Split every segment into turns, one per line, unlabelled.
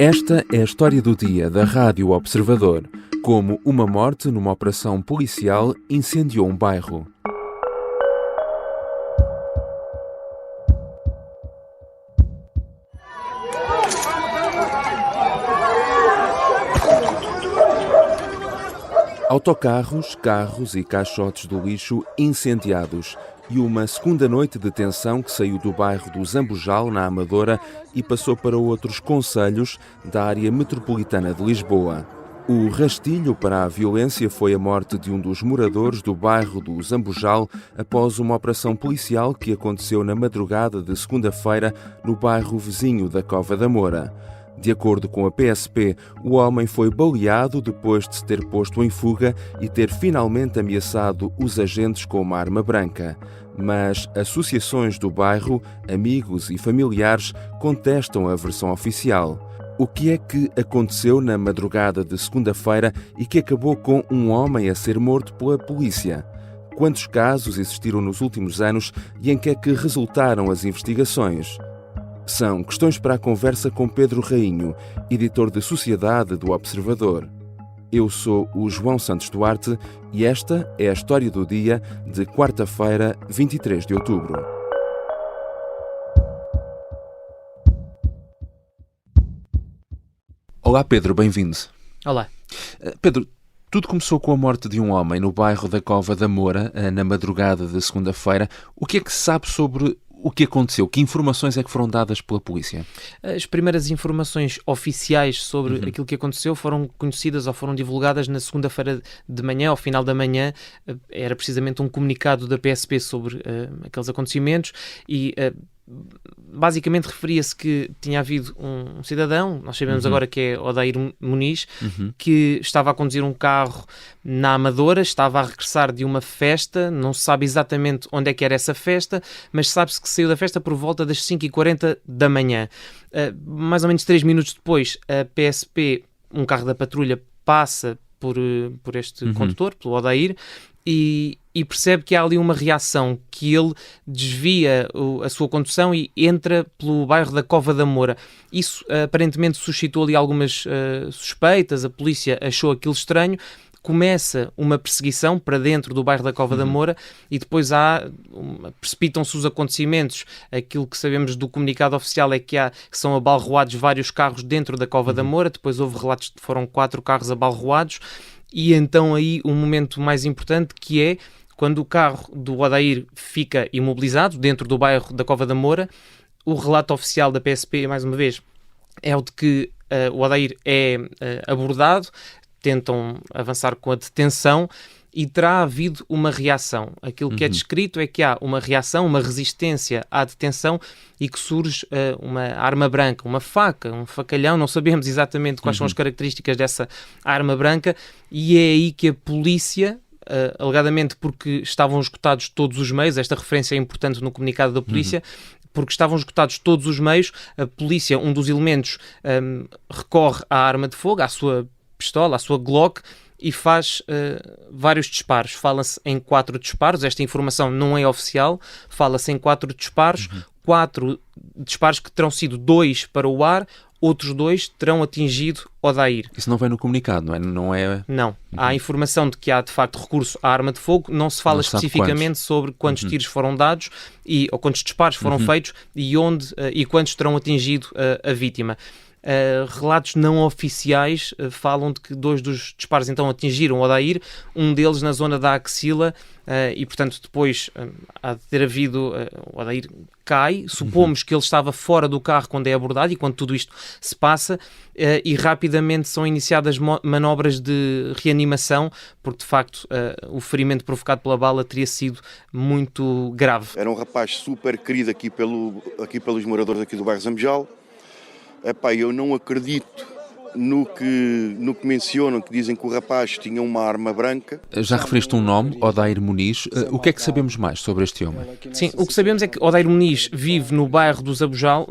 Esta é a história do dia da Rádio Observador, como uma morte numa operação policial incendiou um bairro. Autocarros, carros e caixotes do lixo incendiados e uma segunda noite de tensão que saiu do bairro do Zambujal, na Amadora, e passou para outros concelhos da área metropolitana de Lisboa. O rastilho para a violência foi a morte de um dos moradores do bairro do Zambujal após uma operação policial que aconteceu na madrugada de segunda-feira no bairro vizinho da Cova da Moura. De acordo com a PSP, o homem foi baleado depois de se ter posto em fuga e ter finalmente ameaçado os agentes com uma arma branca. Mas associações do bairro, amigos e familiares contestam a versão oficial. O que é que aconteceu na madrugada de segunda-feira e que acabou com um homem a ser morto pela polícia? Quantos casos existiram nos últimos anos e em que é que resultaram as investigações? São questões para a conversa com Pedro Rainho, editor de Sociedade do Observador. Eu sou o João Santos Duarte e esta é a história do dia de quarta-feira, 23 de outubro. Olá Pedro, bem-vindo.
Olá.
Pedro, tudo começou com a morte de um homem no bairro da Cova da Moura, na madrugada de segunda-feira. O que é que se sabe sobre o que aconteceu? Que informações é que foram dadas pela polícia?
As primeiras informações oficiais sobre aquilo que aconteceu foram conhecidas ou foram divulgadas na segunda-feira de manhã, ao final da manhã. Era precisamente um comunicado da PSP sobre aqueles acontecimentos e basicamente referia-se que tinha havido um cidadão, nós sabemos agora que é Odair Muniz, que estava a conduzir um carro na Amadora, estava a regressar de uma festa, não se sabe exatamente onde é que era essa festa, mas sabe-se que saiu da festa por volta das 5h40 da manhã. Mais ou menos 3 minutos depois, a PSP, um carro da patrulha, passa por este condutor, pelo Odair, e percebe que há ali uma reação, que ele desvia a sua condução e entra pelo bairro da Cova da Moura. Isso aparentemente suscitou ali algumas suspeitas, a polícia achou aquilo estranho, começa uma perseguição para dentro do bairro da Cova da Moura e depois precipitam-se os acontecimentos. Aquilo que sabemos do comunicado oficial é que são abalroados vários carros dentro da Cova da Moura, depois houve relatos de que foram 4 carros abalroados, e então aí um momento mais importante, que é quando o carro do Odair fica imobilizado dentro do bairro da Cova da Moura. O relato oficial da PSP, mais uma vez, é o de que o Odair é abordado, tentam avançar com a detenção e terá havido uma reação. Aquilo que é descrito é que há uma reação, uma resistência à detenção e que surge uma arma branca, uma faca, um facalhão, não sabemos exatamente quais são as características dessa arma branca, e é aí que a polícia, alegadamente porque estavam esgotados todos os meios, esta referência é importante no comunicado da polícia, porque estavam esgotados todos os meios, a polícia, um dos elementos, recorre à arma de fogo, à sua pistola, à sua Glock, e faz vários disparos. Fala-se em 4 disparos, esta informação não é oficial, fala-se em 4 disparos, 4 disparos que terão sido 2 para o ar, outros 2 terão atingido Odair.
Isso não vem no comunicado, não é?
Não. Há a informação de que há, de facto, recurso à arma de fogo. Não se fala especificamente sobre quantos tiros foram dados ou quantos disparos foram feitos e onde e quantos terão atingido a vítima. Relatos não oficiais falam de que 2 dos disparos então atingiram Odair, um deles na zona da axila, e portanto depois há de ter havido, o Odair cai, supomos que ele estava fora do carro quando é abordado e quando tudo isto se passa, e rapidamente são iniciadas manobras de reanimação, porque de facto o ferimento provocado pela bala teria sido muito grave.
Era um rapaz super querido aqui pelos moradores aqui do bairro Zambujal. Epá, eu não acredito no que mencionam, que dizem que o rapaz tinha uma arma branca.
Já referiste um nome, Odair Muniz. O que é que sabemos mais sobre este homem?
Sim, o que sabemos é que Odair Muniz vive no bairro do Zambujal.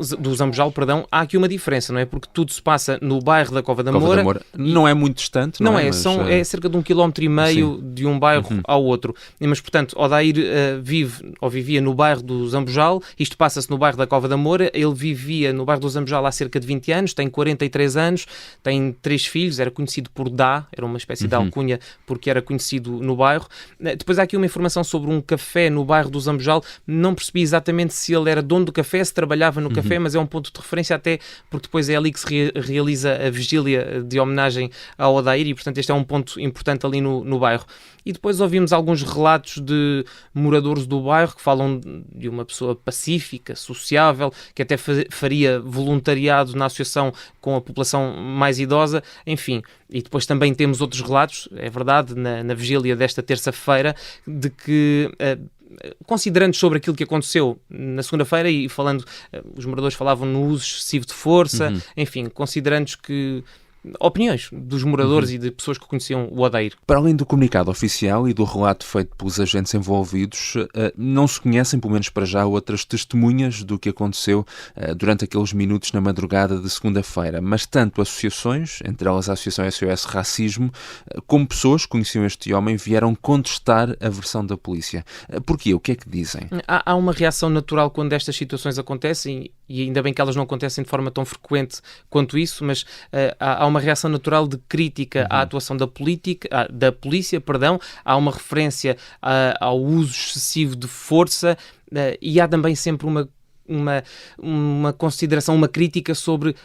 Há aqui uma diferença, não é? Porque tudo se passa no bairro da Cova da Moura.
Não é muito distante, não é?
Mas, é cerca de 1,5 km de um bairro ao outro. Mas, portanto, Odair vivia no bairro do Zambujal. Isto passa-se no bairro da Cova da Moura. Ele vivia no bairro do Zambujal há cerca de 20 anos, tem 43 anos, tem 3 filhos, era conhecido por Dá, era uma espécie de alcunha porque era conhecido no bairro. Depois há aqui uma informação sobre um café no bairro do Zambujal. Não percebi exatamente se ele era dono do café, se trabalhava no café, mas é um ponto de referência até porque depois é ali que se realiza a vigília de homenagem ao Odair e, portanto, este é um ponto importante ali no bairro. E depois ouvimos alguns relatos de moradores do bairro que falam de uma pessoa pacífica, sociável, que até faria voluntariado na associação com a população mais idosa, enfim. E depois também temos outros relatos, é verdade, na vigília desta terça-feira, de que... considerando sobre aquilo que aconteceu na segunda-feira e falando, os moradores falavam no uso excessivo de força, enfim, considerando que opiniões dos moradores e de pessoas que conheciam o Odair.
Para além do comunicado oficial e do relato feito pelos agentes envolvidos, não se conhecem, pelo menos para já, outras testemunhas do que aconteceu durante aqueles minutos na madrugada de segunda-feira, mas tanto associações, entre elas a Associação SOS Racismo, como pessoas que conheciam este homem, vieram contestar a versão da polícia. Porquê? O que é que dizem?
Há uma reação natural quando estas situações acontecem, e ainda bem que elas não acontecem de forma tão frequente quanto isso, mas há uma reação natural de crítica à atuação da polícia, há uma referência ao uso excessivo de força e há também sempre uma consideração, uma crítica sobre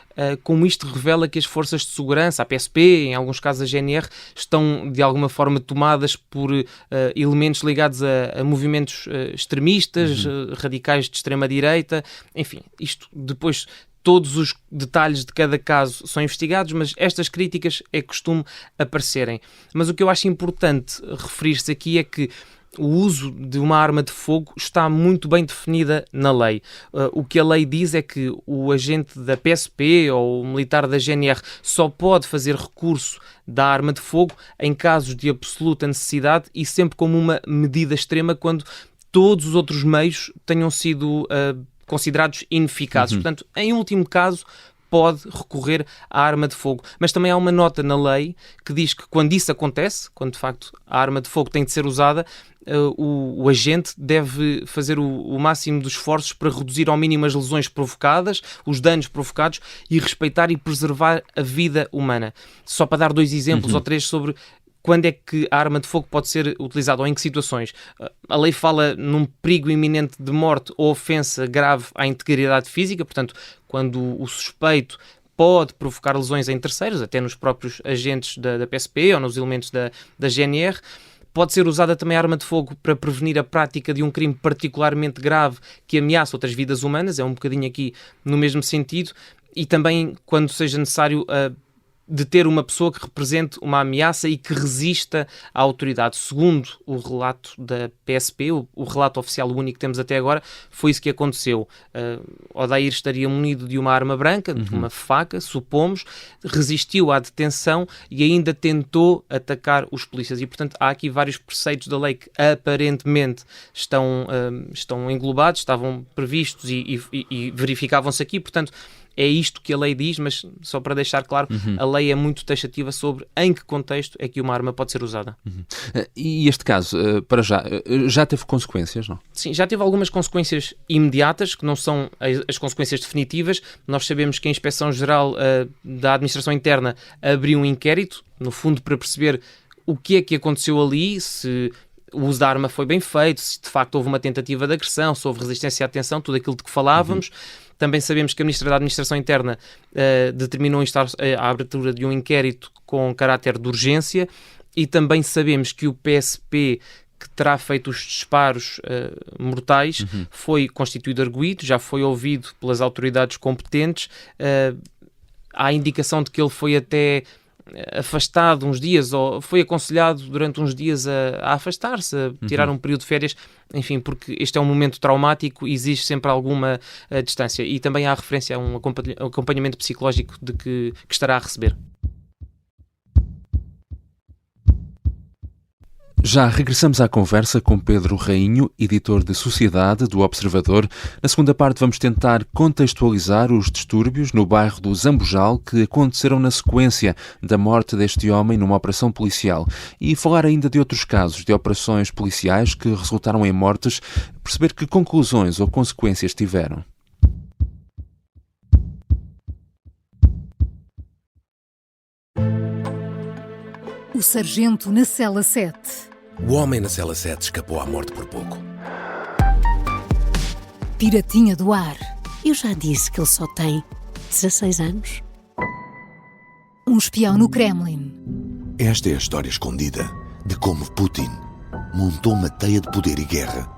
como isto revela que as forças de segurança, a PSP, em alguns casos a GNR, estão de alguma forma tomadas por elementos ligados a movimentos extremistas, radicais de extrema-direita, enfim, isto depois... Todos os detalhes de cada caso são investigados, mas estas críticas é costume aparecerem. Mas o que eu acho importante referir-se aqui é que o uso de uma arma de fogo está muito bem definida na lei. O que a lei diz é que o agente da PSP ou o militar da GNR só pode fazer recurso da arma de fogo em casos de absoluta necessidade e sempre como uma medida extrema quando todos os outros meios tenham sido considerados ineficazes. Portanto, em último caso, pode recorrer à arma de fogo. Mas também há uma nota na lei que diz que quando isso acontece, quando de facto a arma de fogo tem de ser usada, o agente deve fazer o máximo dos esforços para reduzir ao mínimo as lesões provocadas, os danos provocados e respeitar e preservar a vida humana. Só para dar 2 exemplos ou 3 sobre quando é que a arma de fogo pode ser utilizada ou em que situações. A lei fala num perigo iminente de morte ou ofensa grave à integridade física, portanto, quando o suspeito pode provocar lesões em terceiros, até nos próprios agentes da PSP ou nos elementos da GNR. Pode ser usada também a arma de fogo para prevenir a prática de um crime particularmente grave que ameaça outras vidas humanas, é um bocadinho aqui no mesmo sentido, e também quando seja necessário deter uma pessoa que represente uma ameaça e que resista à autoridade. Segundo o relato da PSP, o relato oficial único que temos até agora, foi isso que aconteceu. Odair estaria munido de uma arma branca, de uma faca, supomos, resistiu à detenção e ainda tentou atacar os polícias. E, portanto, há aqui vários preceitos da lei que aparentemente estão englobados, estavam previstos e verificavam-se aqui, portanto, é isto que a lei diz, mas só para deixar claro, a lei é muito taxativa sobre em que contexto é que uma arma pode ser usada.
E este caso, para já teve consequências, não?
Sim, já teve algumas consequências imediatas, que não são as consequências definitivas. Nós sabemos que a Inspeção-Geral da Administração Interna abriu um inquérito, no fundo para perceber o que é que aconteceu ali, se o uso da arma foi bem feito, se de facto houve uma tentativa de agressão, se houve resistência à atenção, tudo aquilo de que falávamos. Também sabemos que a Ministra da Administração Interna determinou a abertura de um inquérito com caráter de urgência e também sabemos que o PSP, que terá feito os disparos mortais, foi constituído arguido, já foi ouvido pelas autoridades competentes. Há indicação de que ele foi até afastado uns dias, ou foi aconselhado durante uns dias a afastar-se, a tirar um período de férias, enfim, porque este é um momento traumático e exige sempre alguma distância. E também há referência a um acompanhamento psicológico de que estará a receber.
Já regressamos à conversa com Pedro Rainho, editor de Sociedade do Observador. Na segunda parte vamos tentar contextualizar os distúrbios no bairro do Zambujal que aconteceram na sequência da morte deste homem numa operação policial e falar ainda de outros casos de operações policiais que resultaram em mortes, perceber que conclusões ou consequências tiveram.
O sargento na cela 7.
O homem na cela 7 escapou à morte por pouco.
Piratinha do ar.
Eu já disse que ele só tem 16 anos.
Um espião no Kremlin.
Esta é a história escondida de como Putin montou uma teia de poder e guerra.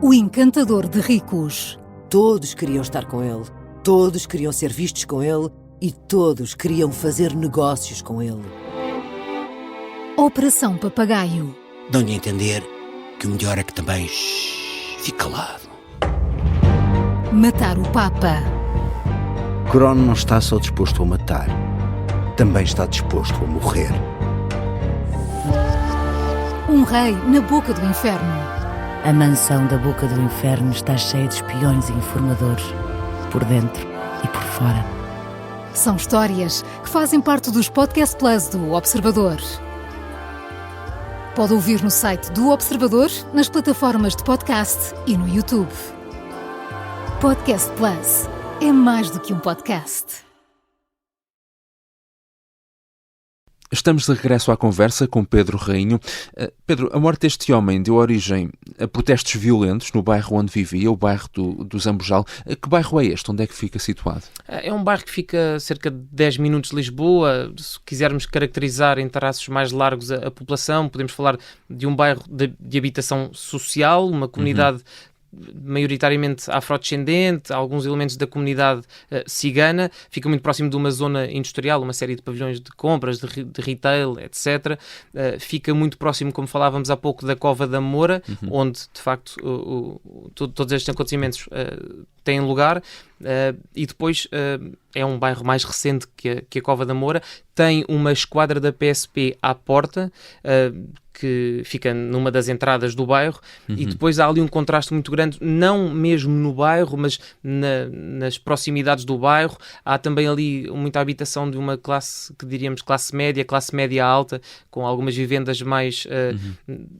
O encantador de ricos.
Todos queriam estar com ele. Todos queriam ser vistos com ele. E todos queriam fazer negócios com ele.
Operação Papagaio.
Dão-lhe a entender que o melhor é que também fique calado.
Matar o Papa.
Crono não está só disposto a matar, também está disposto a morrer.
Um rei na boca do inferno.
A mansão da boca do inferno está cheia de espiões e informadores, por dentro e por fora.
São histórias que fazem parte dos Podcast Plus do Observador. Pode ouvir no site do Observador, nas plataformas de podcast e no YouTube. Podcast Plus é mais do que um podcast.
Estamos de regresso à conversa com Pedro Rainho. Pedro, a morte deste homem deu origem a protestos violentos no bairro onde vivia, o bairro do Zambujal. Que bairro é este? Onde é que fica situado?
É um bairro que fica a cerca de 10 minutos de Lisboa. Se quisermos caracterizar em traços mais largos a população, podemos falar de um bairro de habitação social, uma comunidade maioritariamente afrodescendente, alguns elementos da comunidade cigana, fica muito próximo de uma zona industrial, uma série de pavilhões de compras, de retail, etc. Fica muito próximo, como falávamos há pouco, da Cova da Moura, onde, de facto, todos estes acontecimentos têm lugar, e depois é um bairro mais recente que a Cova da Moura, tem uma esquadra da PSP à porta, que fica numa das entradas do bairro, e depois há ali um contraste muito grande, não mesmo no bairro, mas nas proximidades do bairro. Há também ali muita habitação de uma classe, que diríamos classe média alta, com algumas vivendas mais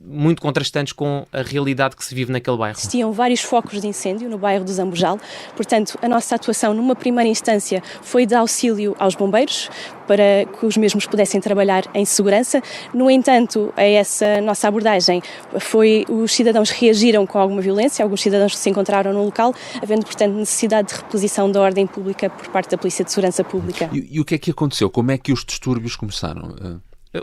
muito contrastantes com a realidade que se vive naquele bairro.
Existiam vários focos de incêndio no bairro do Zambujal, portanto a nossa atuação numa primeira instância foi de auxílio aos bombeiros, para que os mesmos pudessem trabalhar em segurança. No entanto, a essa nossa abordagem os cidadãos reagiram com alguma violência, alguns cidadãos que se encontraram no local, havendo, portanto, necessidade de reposição da ordem pública por parte da Polícia de Segurança Pública.
E o que é que aconteceu? Como é que os distúrbios começaram?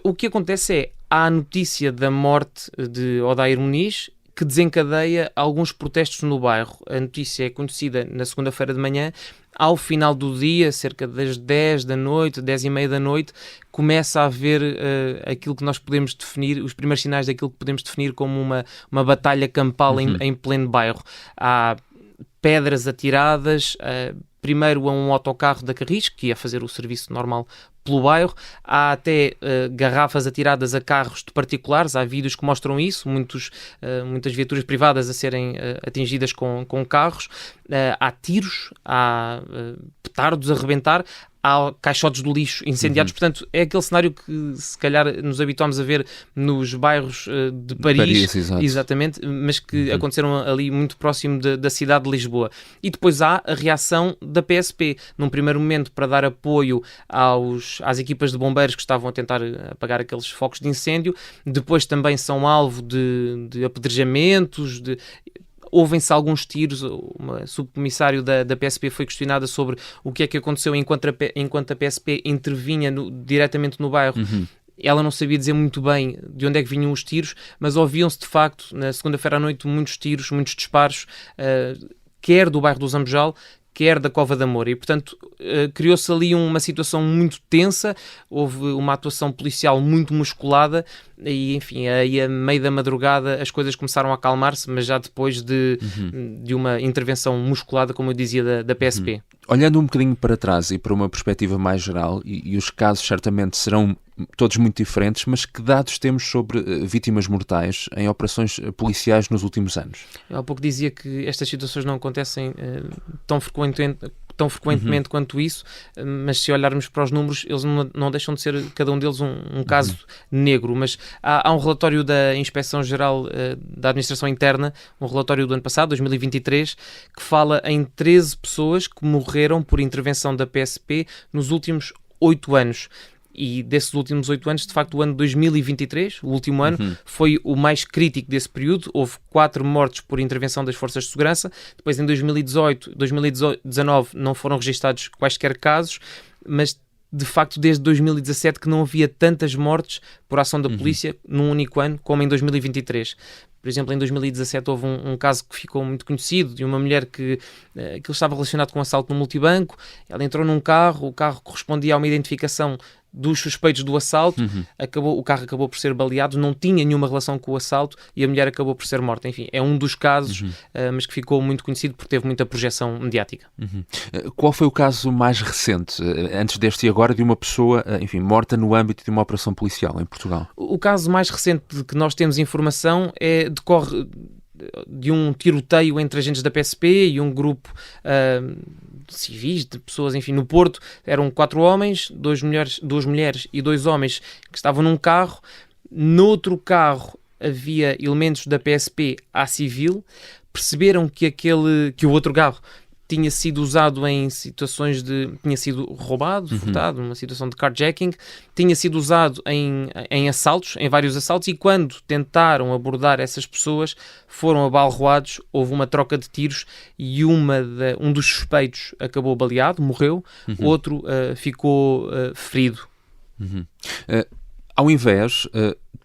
O que acontece é, há a notícia da morte de Odair Muniz, que desencadeia alguns protestos no bairro. A notícia é conhecida na segunda-feira de manhã. Ao final do dia, cerca das 10 da noite, 10h30 da noite, começa a haver aquilo que nós podemos definir, os primeiros sinais daquilo que podemos definir como uma batalha campal em pleno bairro. Há pedras atiradas, primeiro a um autocarro da Carris, que ia fazer o serviço normal pelo bairro. Há até garrafas atiradas a carros de particulares, há vídeos que mostram isso, muitas viaturas privadas a serem atingidas com carros. Há tiros, há petardos a rebentar, há caixotes de lixo incendiados. Portanto, é aquele cenário que se calhar nos habituámos a ver nos bairros de Paris, exatamente, mas que aconteceram ali muito próximo da cidade de Lisboa. E depois há a reação da PSP, num primeiro momento para dar apoio às equipas de bombeiros que estavam a tentar apagar aqueles focos de incêndio. Depois também são alvo de apedrejamentos, ouvem-se alguns tiros. Uma subcomissário da PSP foi questionada sobre o que é que aconteceu enquanto a PSP intervinha diretamente no bairro. Ela não sabia dizer muito bem de onde é que vinham os tiros, mas ouviam-se de facto, na segunda-feira à noite, muitos tiros, muitos disparos, quer do bairro do Zambujal, quer da Cova da Moura. E, portanto, criou-se ali uma situação muito tensa, houve uma atuação policial muito musculada e, enfim, aí a meio da madrugada as coisas começaram a acalmar-se, mas já depois de uma intervenção musculada, como eu dizia, da PSP.
Olhando um bocadinho para trás e para uma perspectiva mais geral, e os casos certamente serão todos muito diferentes, mas que dados temos sobre vítimas mortais em operações policiais nos últimos anos?
Eu há pouco dizia que estas situações não acontecem tão frequentemente quanto isso, mas se olharmos para os números, eles não deixam de ser, cada um deles, um caso negro. Mas há um relatório da Inspeção-Geral da Administração Interna, um relatório do ano passado, 2023, que fala em 13 pessoas que morreram por intervenção da PSP nos últimos 8 anos. E desses últimos 8 anos, de facto, o ano de 2023, o último ano, foi o mais crítico desse período. Houve 4 mortes por intervenção das forças de segurança. Depois, em 2018, 2019, não foram registados quaisquer casos, mas de facto desde 2017 que não havia tantas mortes por ação da polícia num único ano como em 2023. Por exemplo, em 2017 houve um caso que ficou muito conhecido de uma mulher que estava relacionado com um assalto no multibanco. Ela entrou num carro, o carro correspondia a uma identificação dos suspeitos do assalto, o carro acabou por ser baleado, não tinha nenhuma relação com o assalto e a mulher acabou por ser morta. Enfim, é um dos casos, mas que ficou muito conhecido porque teve muita projeção mediática.
Qual foi o caso mais recente, antes deste e agora, de uma pessoa, enfim, morta no âmbito de uma operação policial em Portugal?
O caso mais recente de que nós temos informação decorre de um tiroteio entre agentes da PSP e um grupo civis, de pessoas, enfim, no Porto. Eram 4 homens, 2 mulheres e 2 homens que estavam num carro. Noutro carro havia elementos da PSP à civil. Perceberam que o outro carro tinha sido usado em situações tinha sido roubado, furtado, numa situação de carjacking, tinha sido usado em assaltos, em vários assaltos, e quando tentaram abordar essas pessoas, foram abalroados, houve uma troca de tiros e um dos suspeitos acabou baleado, morreu, outro ficou ferido.
Ao invés,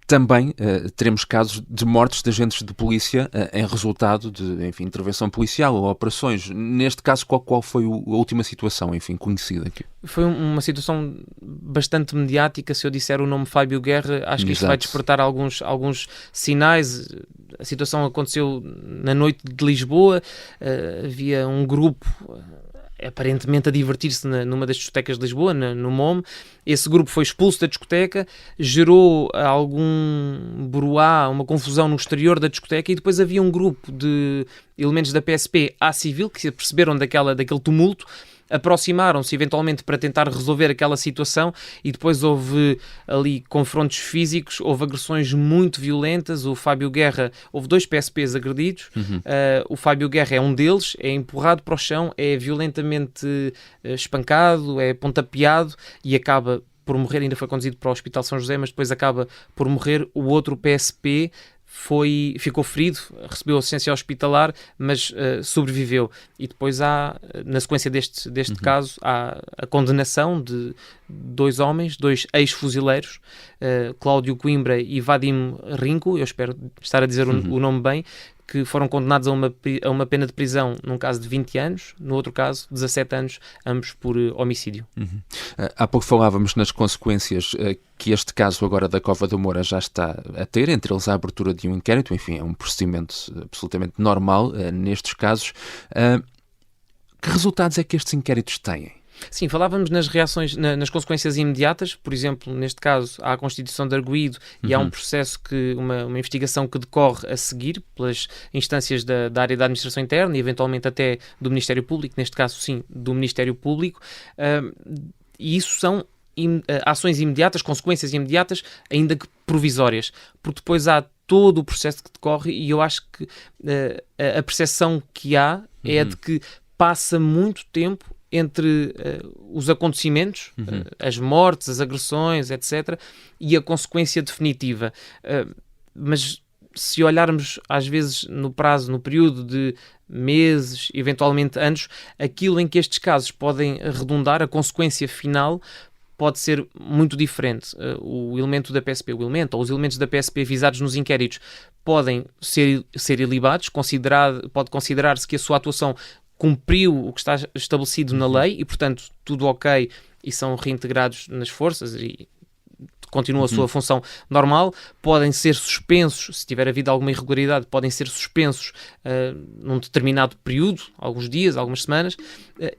também teremos casos de mortes de agentes de polícia em resultado de, enfim, intervenção policial ou operações. Neste caso, qual foi a última situação, enfim, conhecida aqui?
Foi uma situação bastante mediática. Se eu disser o nome Fábio Guerra, acho que isto vai despertar alguns sinais. A situação aconteceu na noite de Lisboa. Havia um grupo aparentemente a divertir-se numa das discotecas de Lisboa, no MOM. Esse grupo foi expulso da discoteca, gerou algum bruá, uma confusão no exterior da discoteca, e depois havia um grupo de elementos da PSP à civil que se perceberam daquele tumulto, aproximaram-se eventualmente para tentar resolver aquela situação, e depois houve ali confrontos físicos, houve agressões muito violentas. O Fábio Guerra, houve 2 PSPs agredidos, o Fábio Guerra é um deles, é empurrado para o chão, é violentamente espancado, é pontapeado e acaba por morrer. Ainda foi conduzido para o Hospital São José, mas depois acaba por morrer. O outro PSP ficou ferido, recebeu assistência hospitalar, mas sobreviveu. E depois na sequência deste caso, há a condenação de 2 homens, 2 ex-fuzileiros, Cláudio Coimbra e Vadim Rinco, eu espero estar a dizer o nome bem, que foram condenados a uma pena de prisão num caso de 20 anos, no outro caso 17 anos, ambos por homicídio.
Há pouco falávamos nas consequências que este caso agora da Cova da Moura já está a ter, entre eles a abertura de um inquérito. Enfim, é um procedimento absolutamente normal nestes casos. Que resultados é que estes inquéritos têm?
Sim, falávamos nas reações, nas consequências imediatas. Por exemplo, neste caso, há a constituição de arguido e há um processo, uma investigação que decorre a seguir pelas instâncias da área da administração interna e eventualmente até do Ministério Público, neste caso sim, do Ministério Público, e isso são ações imediatas, consequências imediatas, ainda que provisórias, porque depois há todo o processo que decorre, e eu acho que a percepção que há é de que passa muito tempo entre os acontecimentos, as mortes, as agressões, etc., e a consequência definitiva. Mas se olharmos às vezes no período de meses, eventualmente anos, aquilo em que estes casos podem redundar, a consequência final pode ser muito diferente. O elemento da PSP, ou os elementos da PSP visados nos inquéritos podem ser ilibados, pode considerar-se que a sua atuação cumpriu o que está estabelecido na lei e, portanto, tudo ok e são reintegrados nas forças e continuam a sua função normal. Podem ser suspensos, se tiver havido alguma irregularidade, podem ser suspensos num determinado período, alguns dias, algumas semanas,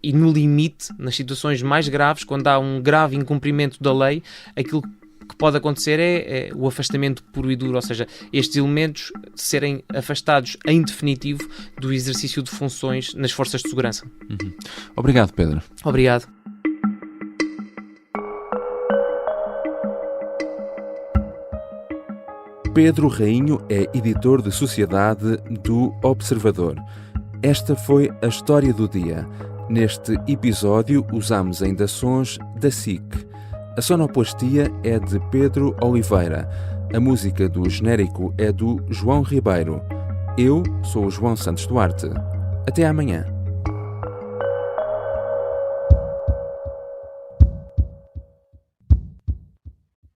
e no limite, nas situações mais graves, quando há um grave incumprimento da lei, aquilo que pode acontecer é o afastamento puro e duro, ou seja, estes elementos serem afastados em definitivo do exercício de funções nas forças de segurança.
Obrigado, Pedro.
Obrigado.
Pedro Rainho é editor de sociedade do Observador. Esta foi a história do dia. Neste episódio usamos ainda sons da SIC. A sonoplastia é de Pedro Oliveira. A música do genérico é do João Ribeiro. Eu sou o João Santos Duarte. Até amanhã.